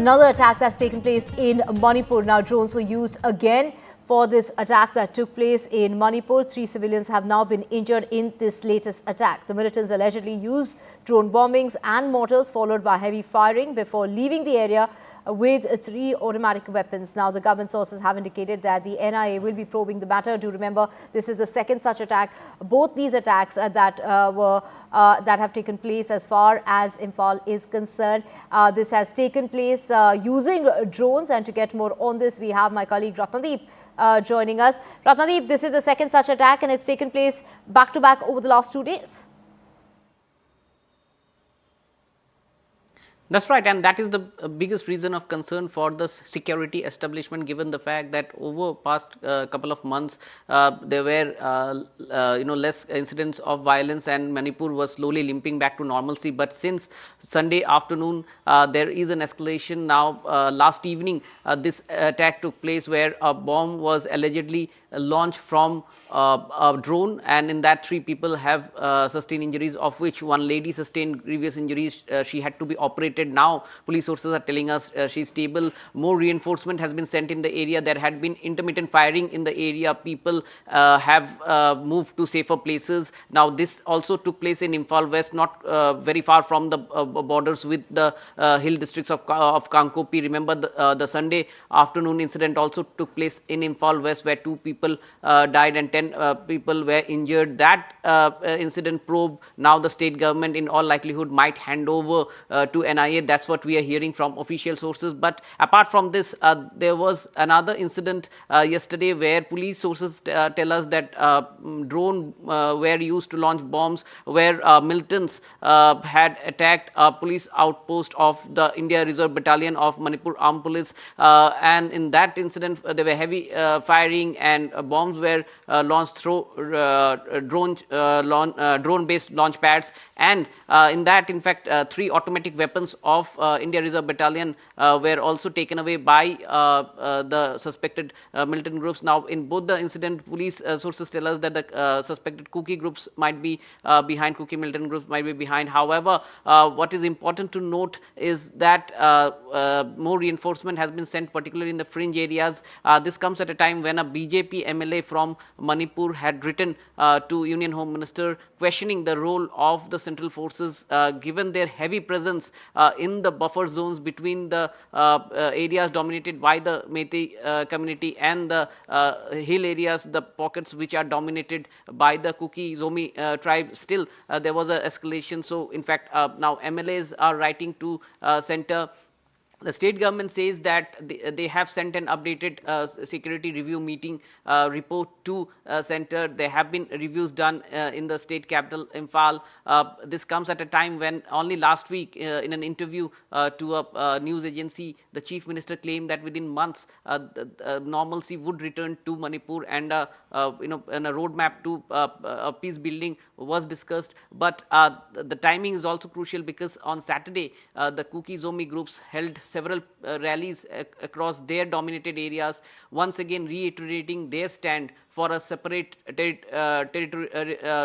Another attack that's taken place in Manipur. Now, drones were used again for this attack that took place in Manipur. 3 civilians have now been injured in this latest attack. The militants allegedly used drone bombings and mortars followed by heavy firing before leaving the area with 3 automatic weapons. Now, the government sources have indicated that the NIA will be probing the matter. Do remember, this is the second such attack. Both these attacks that have taken place as far as Imphal is concerned. This has taken place using drones, and to get more on this, we have my colleague Ratnadeep joining us. Ratnadeep, this is the second such attack, and it's taken place back to back over the last 2 days. That's right, and that is the biggest reason of concern for the security establishment, given the fact that over past couple of months there were less incidents of violence and Manipur was slowly limping back to normalcy. But since Sunday afternoon, there is an escalation. Now, last evening, this attack took place where a bomb was allegedly launched from a drone, and in that 3 people have sustained injuries, of which 1 lady sustained grievous injuries. She had to be operated. Now, police sources are telling us she's stable. More reinforcement has been sent in the area. There had been intermittent firing in the area. People have moved to safer places. Now, this also took place in Imphal West, not very far from the borders with the hill districts of Kankopi. Remember, the Sunday afternoon incident also took place in Imphal West, where 2 people died and 10 people were injured. That incident probe, now the state government in all likelihood might hand over to NIA. That's what we are hearing from official sources. But apart from this, there was another incident yesterday where police sources tell us that drone were used to launch bombs, where militants had attacked a police outpost of the India Reserve Battalion of Manipur Armed Police, and in that incident there were heavy firing and bombs were launched through drone-based launch pads, and in that, in fact, 3 automatic weapons of India Reserve Battalion were also taken away by the suspected militant groups. Now, in both the incident, police sources tell us that the suspected Kuki groups might be behind, Kuki militant groups might be behind. However, what is important to note is that more reinforcement has been sent, particularly in the fringe areas. This comes at a time when a BJP MLA from Manipur had written to Union Home Minister questioning the role of the central forces, given their heavy presence in the buffer zones between the areas dominated by the Meitei community and the hill areas, the pockets which are dominated by the Kuki-Meitei tribe. Still, there was an escalation. So, in fact, now MLAs are writing to center. The state government says that they have sent an updated security review meeting report to center. There have been reviews done in the state capital, Imphal. This comes at a time when only last week, in an interview to a news agency, the chief minister claimed that within months normalcy would return to Manipur, and and a roadmap to peace building was discussed. But the timing is also crucial, because on Saturday the Kuki-Meitei groups held several rallies across their dominated areas, once again reiterating their stand for a separate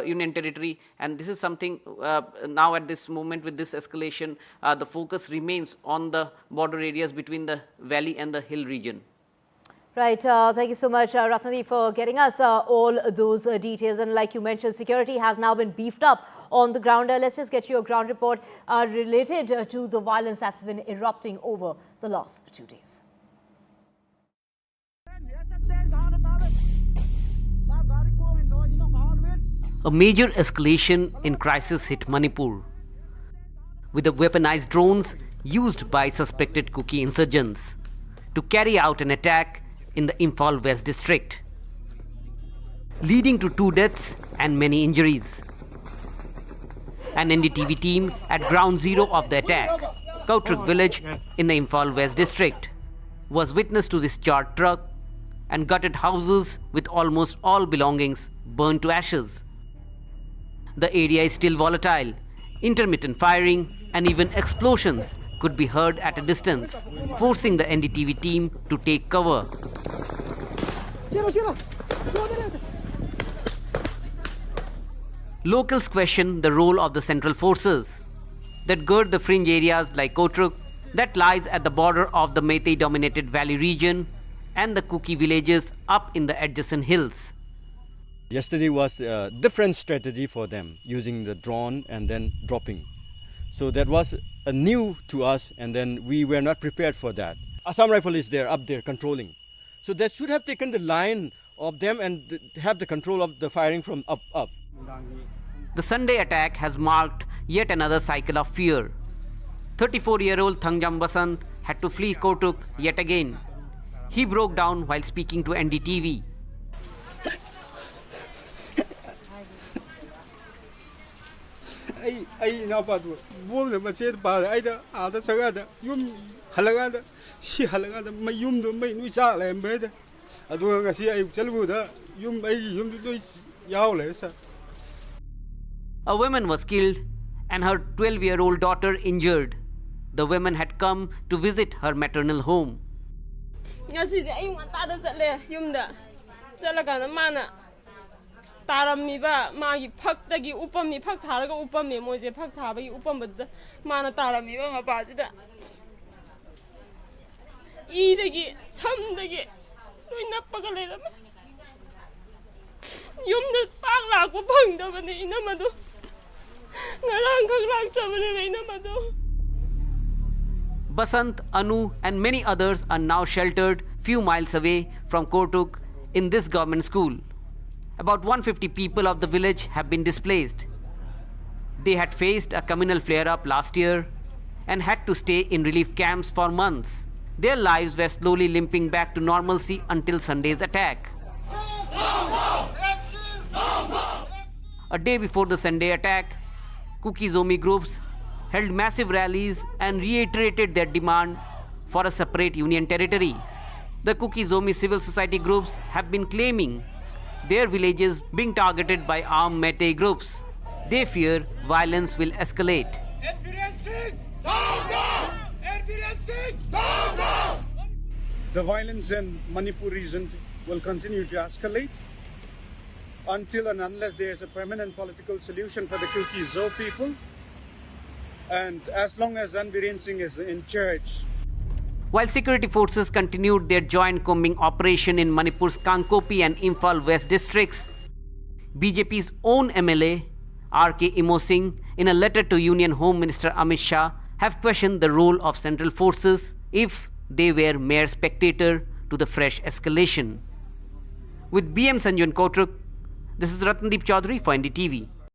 union territory. And this is something now at this moment, with this escalation, the focus remains on the border areas between the valley and the hill region. Right. Thank you so much, Ratnadeep, for getting us all those details. And like you mentioned, security has now been beefed up on the ground. Let's just get your ground report related to the violence that's been erupting over the last 2 days. A major escalation in crisis hit Manipur, with the weaponized drones used by suspected Kuki insurgents to carry out an attack in the Imphal West district, leading to 2 deaths and many injuries. An NDTV team at ground zero of the attack, Chirang village in the Imphal West district, was witness to this charred truck and gutted houses with almost all belongings burned to ashes. The area is still volatile. Intermittent firing and even explosions could be heard at a distance, forcing the NDTV team to take cover. Locals question the role of the central forces that gird the fringe areas like Kotruk, that lies at the border of the Meitei-dominated valley region and the Kuki villages up in the adjacent hills. Yesterday was a different strategy for them, using the drone and then dropping. So that was new to us, and then we were not prepared for that. Assam Rifle is there, up there, controlling. So that should have taken the line of them and have the control of the firing from up. The Sunday attack has marked yet another cycle of fear. 34-year-old Senjam Basant had to flee Kotuk yet again. He broke down while speaking to NDTV. I now but warm the machete by either other Sagada, Yum Halagada, she Halagada, my yum do make me child and better. I do see I tell you that Yum by Yum to do it Yowless. A woman was killed and her 12-year-old daughter injured. The woman had come to visit her maternal home. Taramiba, Magi Puktagi Upami Paktaraga Upami, Moje Paktabi Upam, but Mana Taramiba Bazida. Eat some dagi, doing up Pagalum. Yum the Pala Upang Davani in Amado. Basant, Anu and many others are now sheltered few miles away from Kotuk in this government school. About 150 people of the village have been displaced. They had faced a communal flare-up last year and had to stay in relief camps for months. Their lives were slowly limping back to normalcy until Sunday's attack. A day before the Sunday attack, Kuki-Zomi groups held massive rallies and reiterated their demand for a separate union territory. The Kuki-Zomi civil society groups have been claiming their villages being targeted by armed Meitei groups. They fear violence will escalate. The violence in Manipur region will continue to escalate until and unless there is a permanent political solution for the Kuki-Zo people, and as long as Biren Singh is in charge. While security forces continued their joint combing operation in Manipur's Kangkopi and Imphal West districts, BJP's own MLA, R.K. Imosing, in a letter to Union Home Minister Amit Shah, have questioned the role of central forces if they were mere spectator to the fresh escalation. With BM Sanju in Kotruk, this is Ratndeep Chaudhary for NDTV.